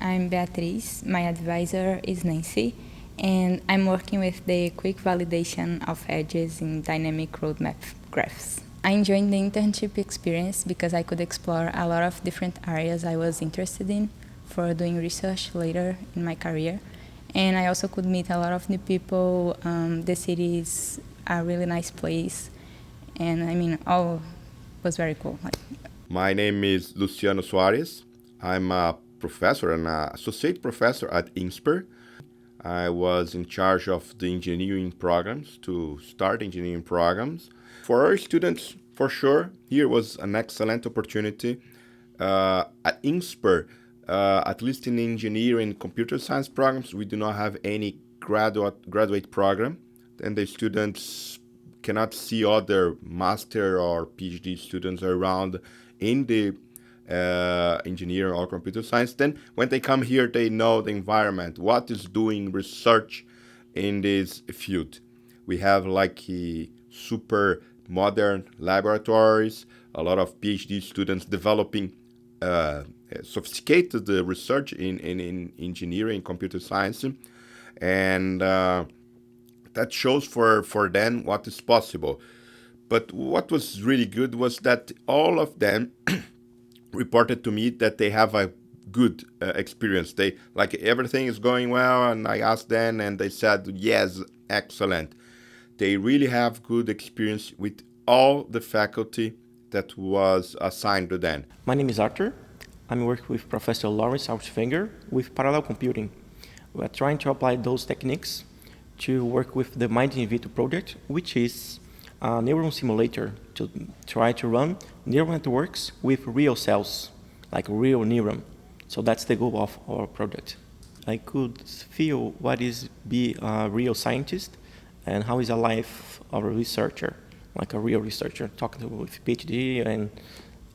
I'm Beatriz. My advisor is Nancy, and I'm working with the quick validation of edges in dynamic roadmap graphs. I enjoyed the internship experience because I could explore a lot of different areas I was interested in for doing research later in my career. And I also could meet a lot of new people. The city is a really nice place. And I mean, all was very cool. My name is Luciano Soares. I'm a professor, an associate professor at Insper. I was in charge of the engineering programs to start engineering programs. For our students, for sure, here was an excellent opportunity. At Insper, at least in engineering and computer science programs, we do not have any graduate program, and the students cannot see other master or PhD students around in the engineering or computer science. Then when they come here, they know the environment, what is doing research in this field. We have like super modern laboratories, a lot of PhD students developing sophisticated research in engineering and computer science. And that shows for them what is possible. But what was really good was that all of them reported to me that they have a good experience. They like everything is going well, and I asked them, and they said yes, excellent. They really have good experience with all the faculty that was assigned to them. My name is Arthur. I'm working with Professor Lawrence Altfinger with parallel computing. We are trying to apply those techniques to work with the Mind in Vitro project, which is a neuron simulator to try to run neural networks with real cells, like real neuron. So that's the goal of our project. I could feel what is be a real scientist and how is a life of a researcher, like a real researcher, talking with PhD and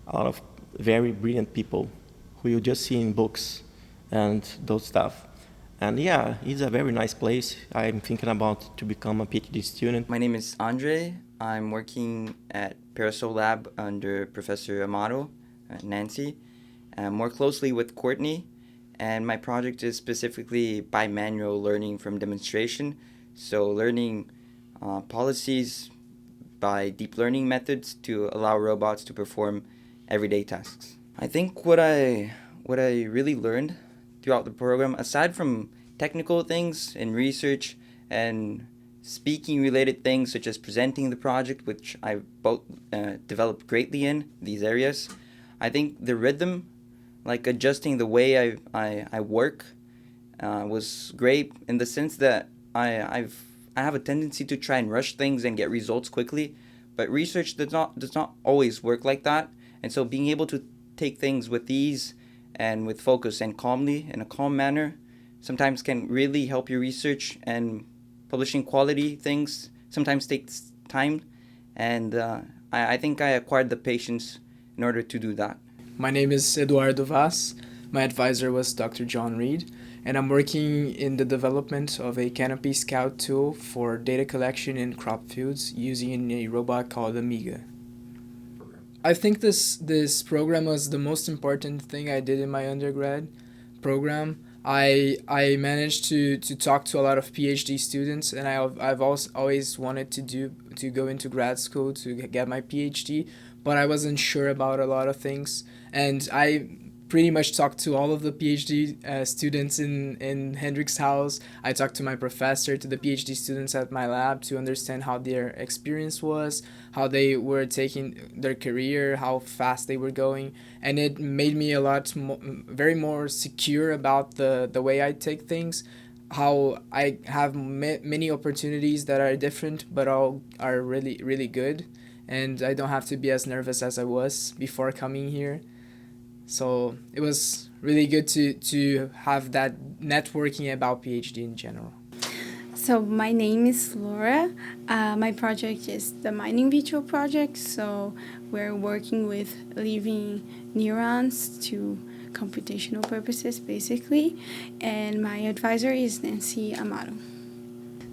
a lot of very brilliant people who you just see in books and those stuff. And yeah, it's a very nice place. I'm thinking about to become a PhD student. My name is Andre. I'm working at Parasol Lab under Professor Amato, Nancy, more closely with Courtney. And my project is specifically bimanual learning from demonstration. So learning policies by deep learning methods to allow robots to perform everyday tasks. I think what I really learned throughout the program, aside from technical things and research and speaking related things such as presenting the project, which I both developed greatly in these areas, I think the rhythm, like adjusting the way I work, was great in the sense that I have a tendency to try and rush things and get results quickly, but research does not always work like that. And so being able to take things with ease and with focus and calmly, in a calm manner, sometimes can really help your research, and publishing quality things sometimes takes time. And I think I acquired the patience in order to do that. My name is Eduardo Vaz. My advisor was Dr. John Reed, and I'm working in the development of a Canopy Scout tool for data collection in crop fields using a robot called Amiga. I think this program was the most important thing I did in my undergrad program. I managed to talk to a lot of PhD students, and I've also always wanted to go into grad school to get my PhD, but I wasn't sure about a lot of things, and I pretty much talked to all of the PhD students in Hendrik's house. I talked to my professor, to the PhD students at my lab to understand how their experience was, how they were taking their career, how fast they were going, and it made me a lot very more secure about the way I take things, how I have many opportunities that are different but all are really, really good, and I don't have to be as nervous as I was before coming here. So it was really good to have that networking about PhD in general. So my name is Laura. My project is the Mind in Vitro project. So we're working with living neurons to computational purposes, basically. And my advisor is Nancy Amato.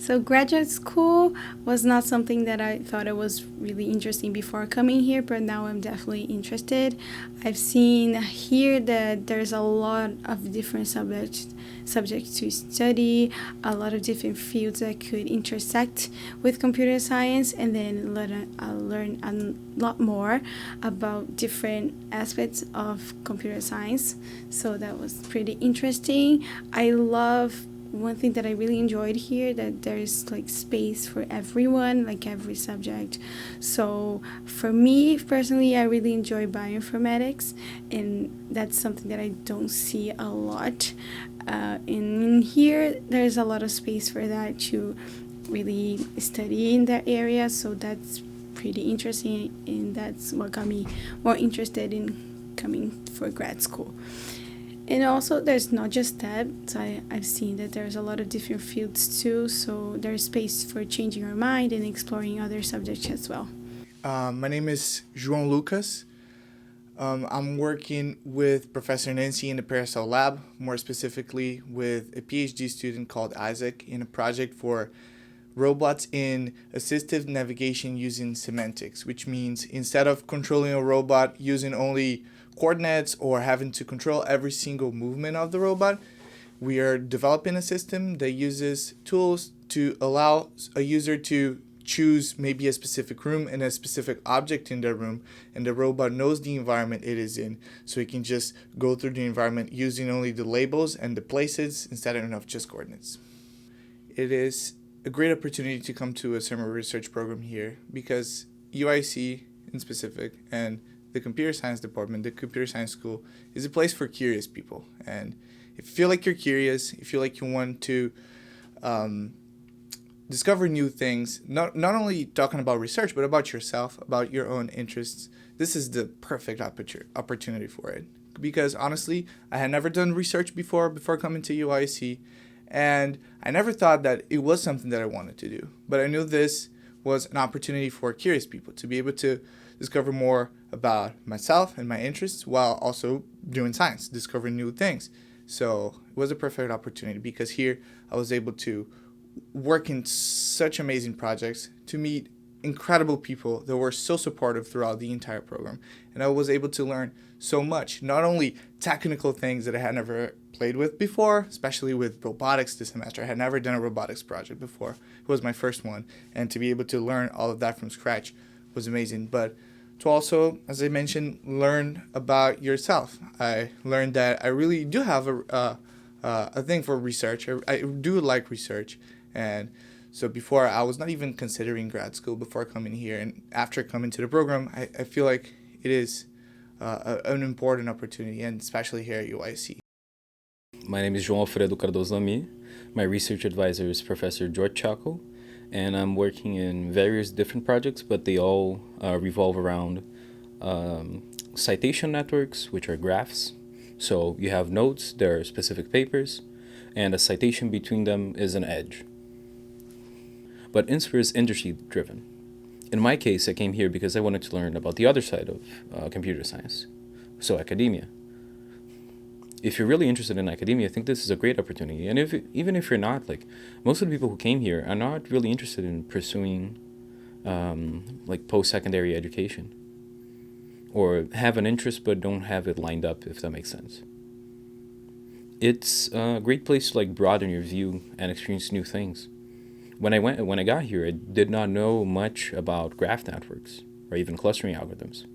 So graduate school was not something that I thought it was really interesting before coming here, but now I'm definitely interested. I've seen here that there's a lot of different subjects to study, a lot of different fields that could intersect with computer science, and then learn a lot more about different aspects of computer science. So that was pretty interesting. I love one thing that I really enjoyed here, that there's like space for everyone, like every subject. So for me personally, I really enjoy bioinformatics, and that's something that I don't see a lot. In here, there's a lot of space for that to really study in that area. So that's pretty interesting, and that's what got me more interested in coming for grad school. And also, there's not just that. So I've seen that there's a lot of different fields too. So there's space for changing our mind and exploring other subjects as well. My name is João Lucas. I'm working with Professor Nancy in the Paracel Lab, more specifically with a PhD student called Isaac in a project for robots in assistive navigation using semantics, which means instead of controlling a robot using only coordinates or having to control every single movement of the robot, we are developing a system that uses tools to allow a user to choose maybe a specific room and a specific object in that room, and the robot knows the environment it is in, so it can just go through the environment using only the labels and the places instead of just coordinates. It is a great opportunity to come to a summer research program here because UIC in specific and the computer science department, the computer science school, is a place for curious people. And if you feel like you're curious, if you feel like you want to discover new things, not only talking about research, but about yourself, about your own interests, this is the perfect opportunity for it. Because honestly, I had never done research before coming to UIC, and I never thought that it was something that I wanted to do. But I knew this was an opportunity for curious people to be able to discover more about myself and my interests while also doing science, discovering new things. So it was a perfect opportunity because here I was able to work in such amazing projects, to meet incredible people that were so supportive throughout the entire program. And I was able to learn so much, not only technical things that I had never played with before, especially with robotics this semester. I had never done a robotics project before. It was my first one. And to be able to learn all of that from scratch was amazing. But to also, as I mentioned, learn about yourself. I learned that I really do have a thing for research. I do like research. And so before, I was not even considering grad school before coming here. And after coming to the program, I feel like it is an important opportunity, and especially here at UIC. My name is João Alfredo Cardoso Lamy. My research advisor is Professor George Chaco, and I'm working in various different projects, but they all revolve around citation networks, which are graphs. So you have nodes, there are specific papers, and a citation between them is an edge. But Insper is industry-driven. In my case, I came here because I wanted to learn about the other side of computer science, so academia. If you're really interested in academia, I think this is a great opportunity. And even if you're not, like, most of the people who came here are not really interested in pursuing like post-secondary education, or have an interest but don't have it lined up, if that makes sense. It's a great place to like broaden your view and experience new things. When I got here, I did not know much about graph networks or even clustering algorithms.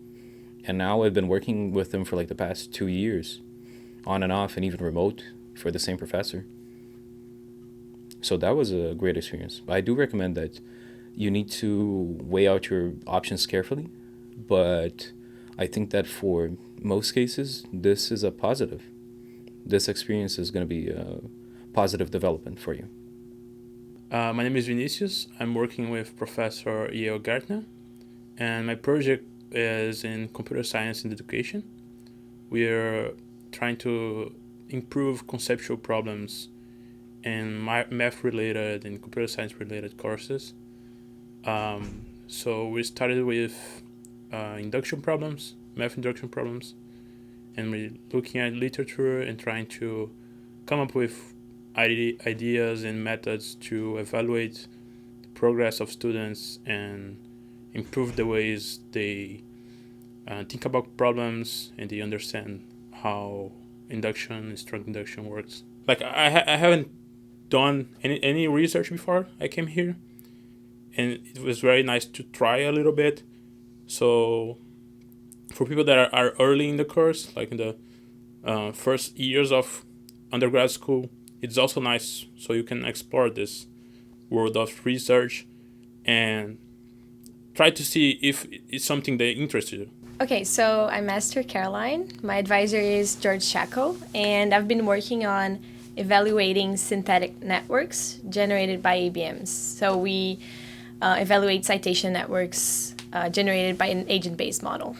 And now I've been working with them for like the past 2 years, on and off and even remote for the same professor. So that was a great experience. I do recommend that you need to weigh out your options carefully, but I think that for most cases, this is a positive. This experience is going to be a positive development for you. My name is Vinicius. I'm working with Professor Yale Gartner, and my project is in computer science and education. We are trying to improve conceptual problems in math-related and computer science-related courses. So we started with induction problems, math induction problems, and we're looking at literature and trying to come up with ideas and methods to evaluate the progress of students and improve the ways they think about problems and they understand how instructed induction works. Like I haven't done any research before I came here, and it was very nice to try a little bit. So for people that are early in the course, like in the first years of undergrad school, it's also nice so you can explore this world of research and try to see if it's something that interests you. Okay, so I'm Master Caroline. My advisor is George Shacko, and I've been working on evaluating synthetic networks generated by ABMs. So we evaluate citation networks generated by an agent-based model.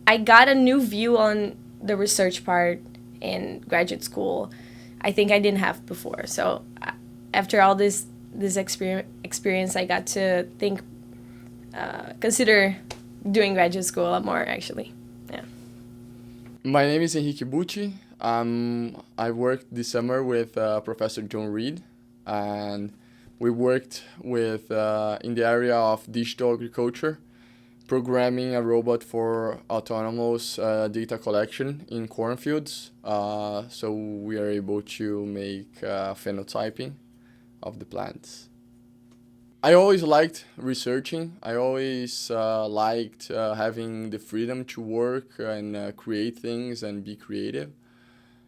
I got a new view on the research part in graduate school I think I didn't have before. So after all this experience, I got to consider doing graduate school a lot more, actually. Yeah. My name is Henrique Bucci. I worked this summer with Professor John Reed, and we worked with in the area of digital agriculture, programming a robot for autonomous data collection in cornfields. So we are able to make phenotyping of the plants. I always liked researching. I always liked having the freedom to work and create things and be creative.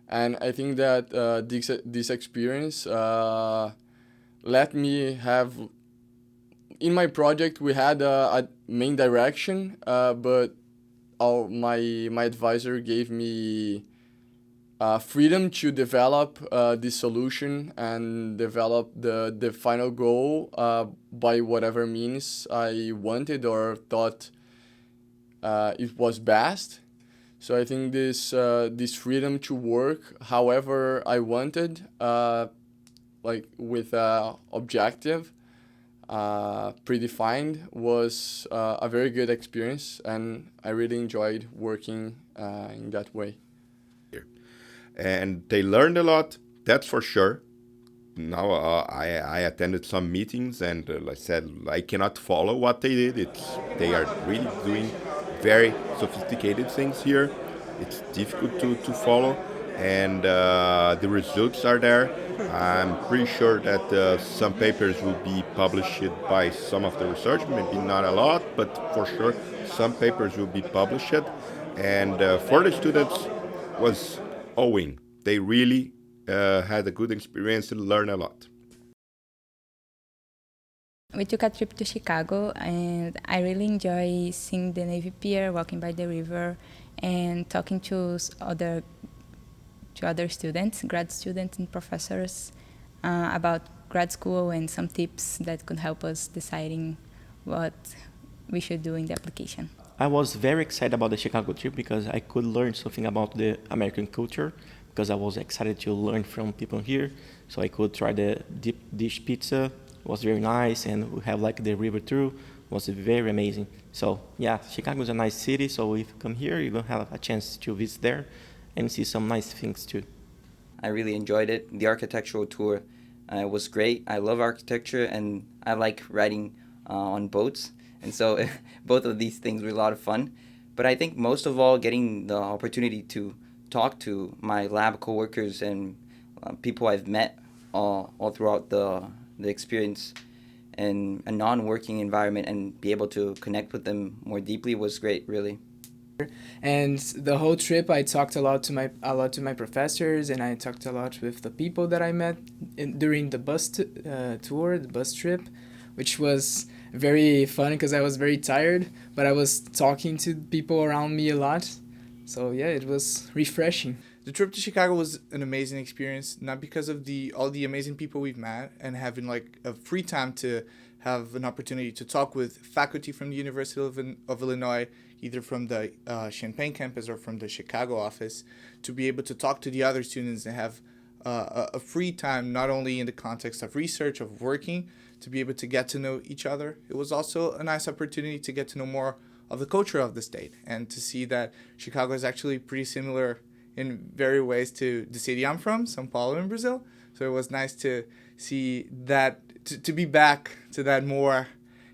And I think that this experience let me have... In my project, we had a main direction, but my advisor gave me freedom to develop the solution and develop the final goal by whatever means I wanted or thought it was best. So I think this freedom to work however I wanted, like with objective, predefined, was a very good experience, and I really enjoyed working in that way. And they learned a lot, that's for sure. Now I attended some meetings, and like I said, I cannot follow what they did. They are really doing very sophisticated things here. It's difficult to follow, and the results are there. I'm pretty sure that some papers will be published by some of the research, maybe not a lot, but for sure some papers will be published. And for the students was owing. They really had a good experience and learned a lot. We took a trip to Chicago, and I really enjoy seeing the Navy Pier, walking by the river, and talking to other students, grad students and professors, about grad school and some tips that could help us deciding what we should do in the application. I was very excited about the Chicago trip because I could learn something about the American culture, because I was excited to learn from people here. So I could try the deep dish pizza. It was very nice, and we have like the river through. It was very amazing. So yeah, Chicago is a nice city, so if you come here, you're gonna have a chance to visit there and see some nice things too. I really enjoyed it. The architectural tour was great. I love architecture, and I like riding on boats. And so both of these things were a lot of fun. But I think most of all, getting the opportunity to talk to my lab coworkers and people I've met all throughout the experience in a non-working environment and be able to connect with them more deeply was great, really. And the whole trip, I talked a lot to my professors, and I talked a lot with the people that I met during the bus tour, the bus trip, which was very fun because I was very tired, but I was talking to people around me a lot. So yeah, it was refreshing. The trip to Chicago was an amazing experience, not because of all the amazing people we've met and having like a free time to have an opportunity to talk with faculty from the University of Illinois, either from the Champaign campus or from the Chicago office, to be able to talk to the other students and have a free time, not only in the context of research, of working, to be able to get to know each other. It was also a nice opportunity to get to know more of the culture of the state and to see that Chicago is actually pretty similar in very ways to the city I'm from, São Paulo in Brazil. So it was nice to see that, to be back to that more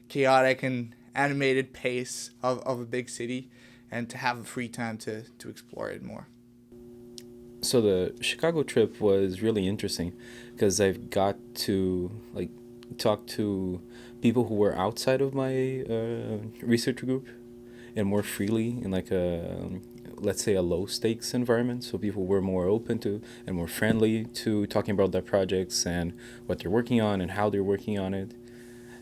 chaotic and animated pace of a big city, and to have free time to explore it more. So the Chicago trip was really interesting because I've got to talk to people who were outside of my research group and more freely in like let's say a low stakes environment. So people were more open to and more friendly to talking about their projects and what they're working on and how they're working on it.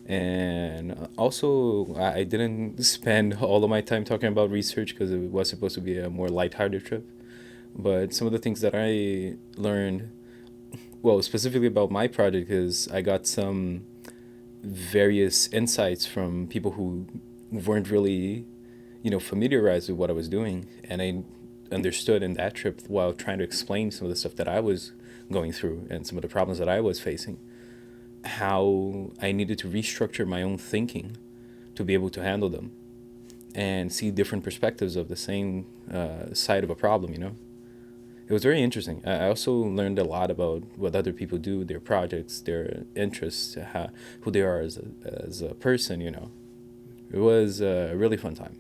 And also, I didn't spend all of my time talking about research because it was supposed to be a more lighthearted trip. But some of the things that I learned, well, specifically about my project, is I got some various insights from people who weren't really, familiarized with what I was doing. And I understood in that trip, while trying to explain some of the stuff that I was going through and some of the problems that I was facing, how I needed to restructure my own thinking to be able to handle them and see different perspectives of the same side of a problem, It was very interesting. I also learned a lot about what other people do, their projects, their interests, who they are as a person, It was a really fun time.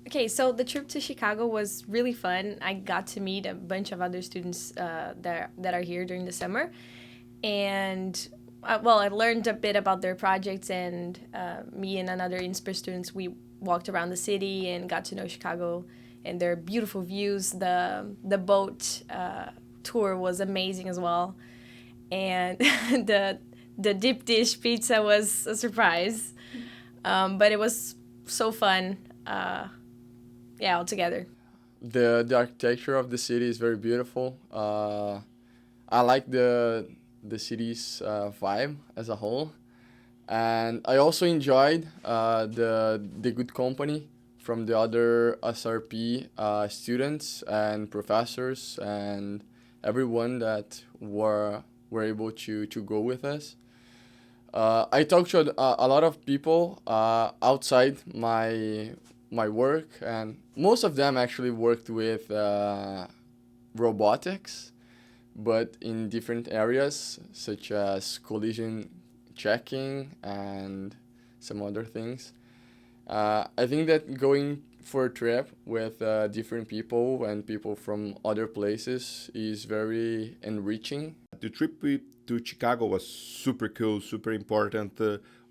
Okay, so the trip to Chicago was really fun. I got to meet a bunch of other students that are here during the summer. And, I learned a bit about their projects, and me and another Insper students, we walked around the city and got to know Chicago and their beautiful views. The boat tour was amazing as well. And the deep dish pizza was a surprise. But it was so fun, all together. The architecture of the city is very beautiful. I like the city's vibe as a whole. And I also enjoyed the good company from the other SRP students and professors and everyone that were able to go with us. I talked to a lot of people outside my work, and most of them actually worked with robotics, but in different areas such as collision checking and some other things. I think that going for a trip with different people and people from other places is very enriching. The trip to Chicago was super cool, super important.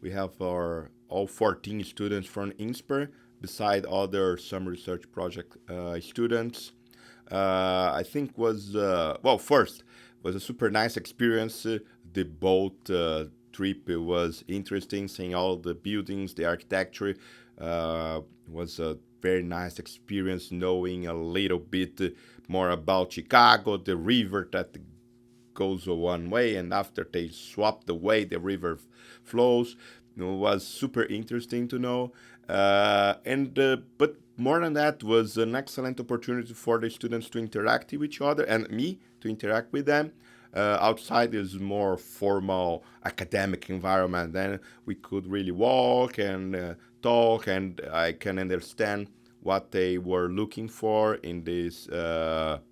We have all 14 students from Insper, beside other some research project students. I think first was a super nice experience. The boat trip was interesting, seeing all the buildings, the architecture. Was a very nice experience, knowing a little bit more about Chicago, the river that goes one way, and after they swap the way the river flows, was super interesting to know. But more than that, was an excellent opportunity for the students to interact with each other and me to interact with them. Outside is more formal academic environment. Then we could really walk and talk, and I can understand what they were looking for in this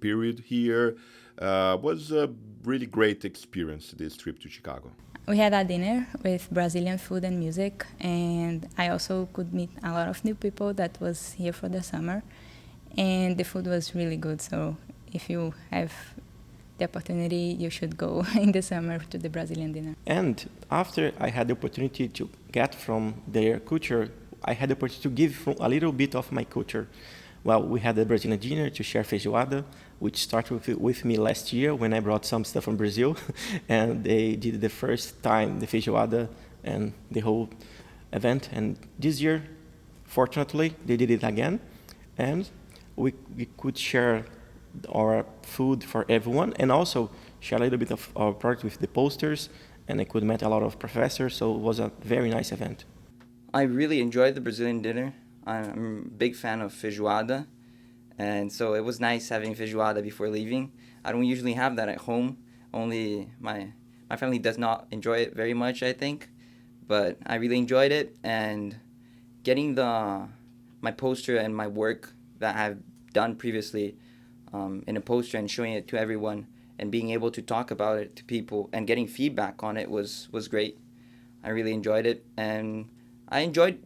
period here. Was a really great experience, this trip to Chicago. We had a dinner with Brazilian food and music, and I also could meet a lot of new people that was here for the summer, and the food was really good. So if you have the opportunity, you should go in the summer to the Brazilian dinner. And after I had the opportunity to get from their culture, I had the opportunity to give a little bit of my culture. Well, we had the Brazilian dinner to share feijoada, which started with me last year when I brought some stuff from Brazil. And they did the first time the feijoada and the whole event. And this year, fortunately, they did it again. And we could share our food for everyone and also share a little bit of our project with the posters. And I could meet a lot of professors, so it was a very nice event. I really enjoyed the Brazilian dinner. I'm a big fan of feijoada, and so it was nice having feijoada before leaving. I don't usually have that at home. Only my family does not enjoy it very much, I think, but I really enjoyed it, and getting my poster and my work that I've done previously in a poster and showing it to everyone and being able to talk about it to people and getting feedback on it was great. I really enjoyed it, and I enjoyed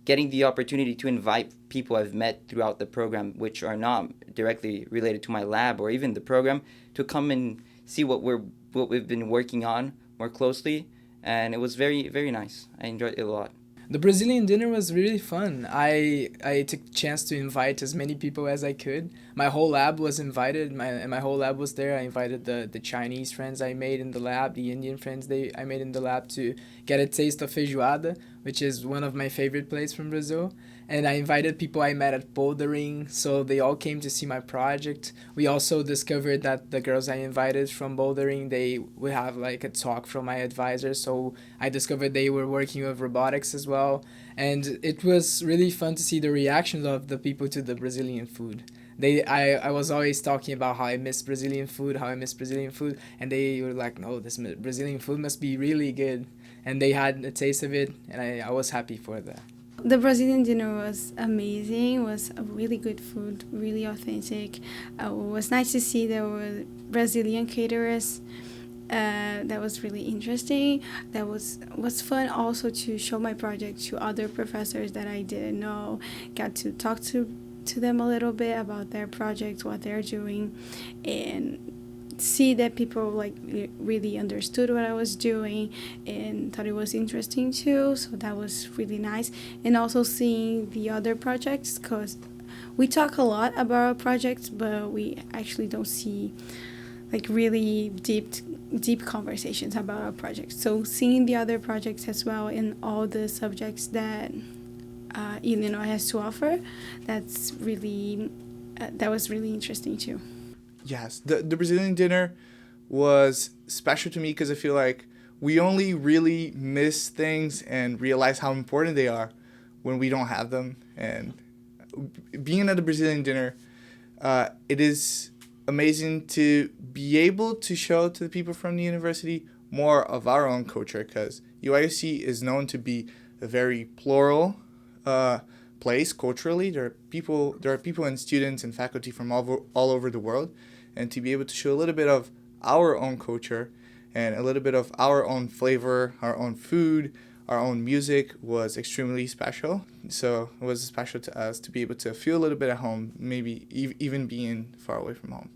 getting the opportunity to invite people I've met throughout the program, which are not directly related to my lab or even the program, to come and see what we've been working on more closely, and it was very, very nice. I enjoyed it a lot. The Brazilian dinner was really fun. I took the chance to invite as many people as I could. My whole lab was invited. My whole lab was there. I invited the Chinese friends I made in the lab, the Indian friends I made in the lab to get a taste of feijoada, which is one of my favorite plates from Brazil. And I invited people I met at bouldering, so they all came to see my project. We also discovered that the girls I invited from bouldering, they would have like a talk from my advisor, so I discovered they were working with robotics as well. And it was really fun to see the reactions of the people to the Brazilian food. I was always talking about how I miss Brazilian food, and they were like, no, this Brazilian food must be really good. And they had a taste of it, and I was happy for that. The Brazilian dinner was amazing. It was a really good food, really authentic. It was nice to see there were Brazilian caterers. That was really interesting. That was fun also to show my project to other professors that I didn't know. Got to talk to them a little bit about their projects, what they're doing, and see that people like really understood what I was doing and thought it was interesting too. So that was really nice. And also seeing the other projects, because we talk a lot about our projects, but we actually don't see like really deep conversations about our projects. So seeing the other projects as well and all the subjects that Illinois has to offer, that was really interesting too. Yes, the Brazilian dinner was special to me because I feel like we only really miss things and realize how important they are when we don't have them. And being at the Brazilian dinner, it is amazing to be able to show to the people from the university more of our own culture, because UIUC is known to be a very plural place culturally. There are people and students and faculty from all over the world, and to be able to show a little bit of our own culture and a little bit of our own flavor, our own food, our own music was extremely special. So it was special to us to be able to feel a little bit at home, maybe even being far away from home.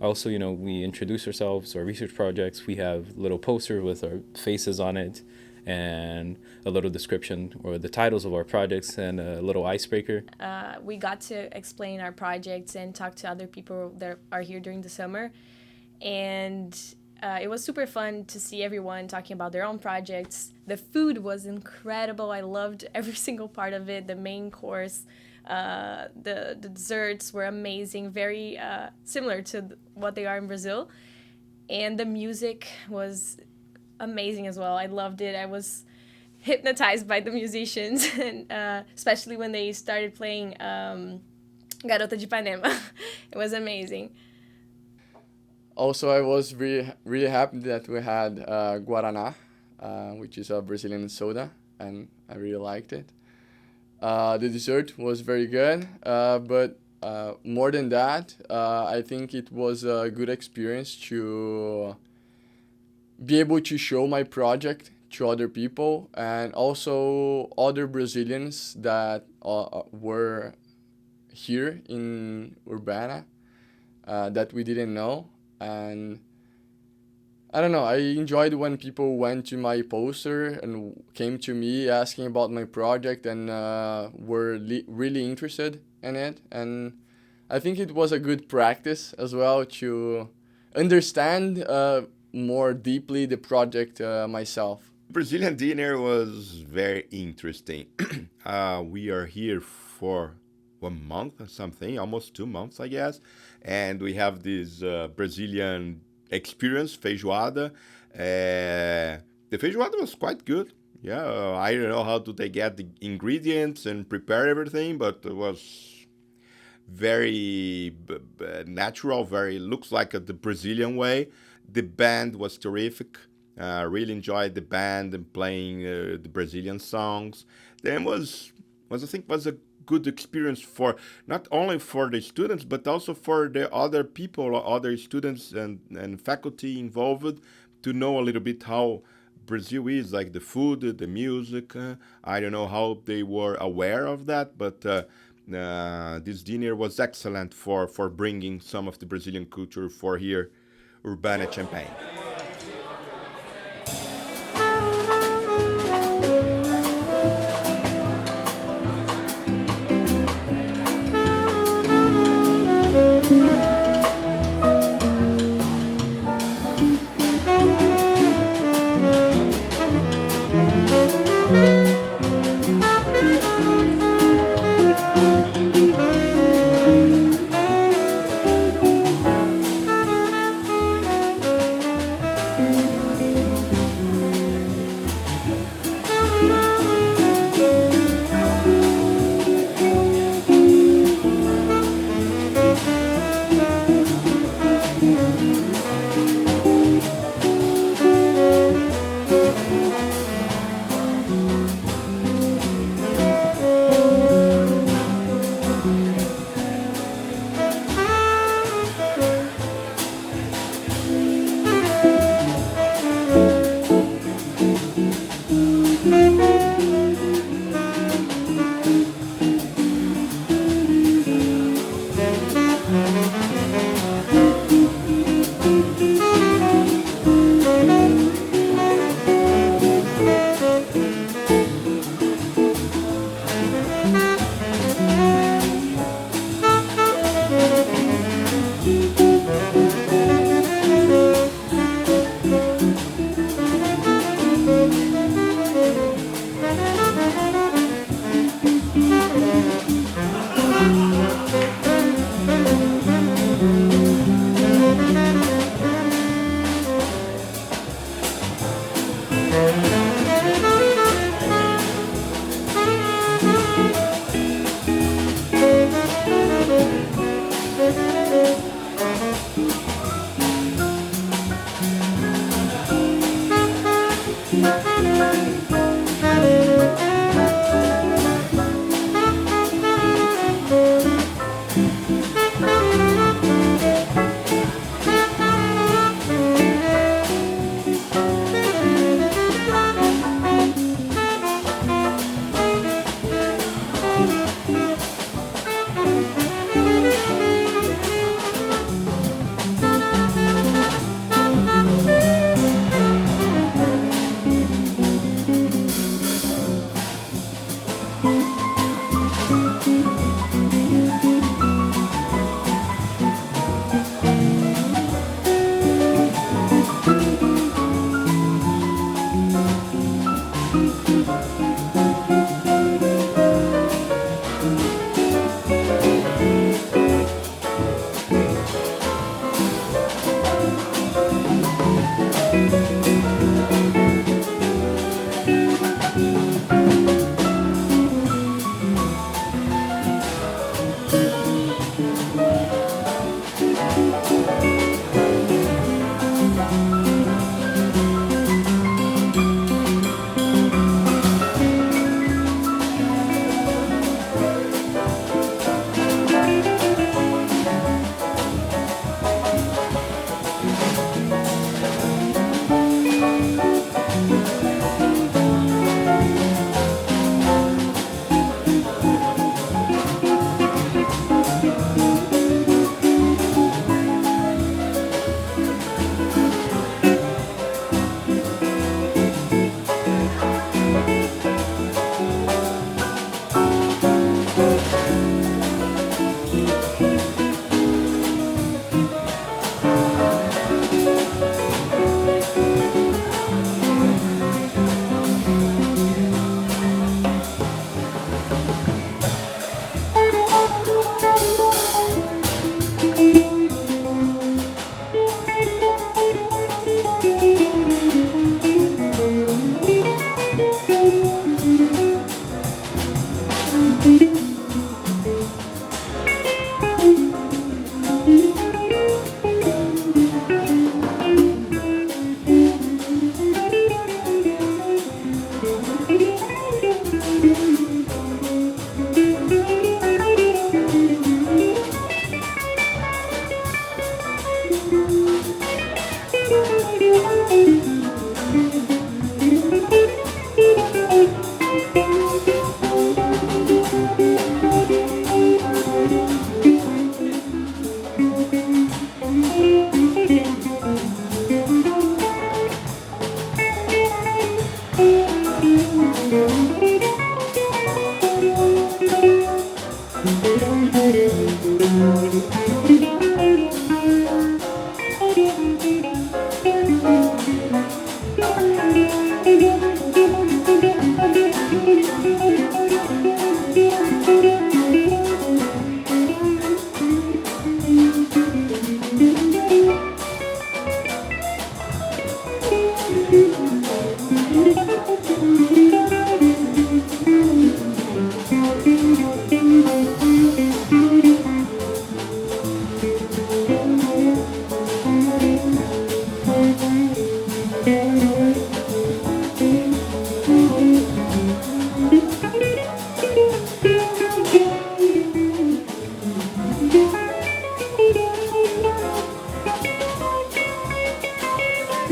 Also, we introduce ourselves, our research projects. We have little posters with our faces on it and a little description or the titles of our projects and a little icebreaker. We got to explain our projects and talk to other people that are here during the summer. And it was super fun to see everyone talking about their own projects. The food was incredible. I loved every single part of it. The main course, the desserts were amazing, very similar to what they are in Brazil. And the music was amazing as well. I loved it. I was hypnotized by the musicians, and especially when they started playing Garota de Ipanema. It was amazing. Also, I was really happy that we had Guaraná, which is a Brazilian soda, and I really liked it. The dessert was very good, but more than that, I think it was a good experience to be able to show my project to other people, and also other Brazilians that were here in Urbana that we didn't know. And I don't know, I enjoyed when people went to my poster and came to me asking about my project and were really interested in it. And I think it was a good practice as well to understand more deeply the project myself. Brazilian dinner was very interesting. We are here for 1 month or something, almost 2 months, I guess. And we have this Brazilian experience, feijoada. The feijoada was quite good. Yeah, I don't know how they get the ingredients and prepare everything, but it was very natural, looks like the Brazilian way. The band was terrific. Really enjoyed the band and playing the Brazilian songs. Then I think was a good experience for not only for the students but also for the other people, other students and faculty involved, to know a little bit how Brazil is, like the food, the music. I don't know how they were aware of that, but this dinner was excellent for bringing some of the Brazilian culture for here, Urbana-Champaign.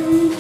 you.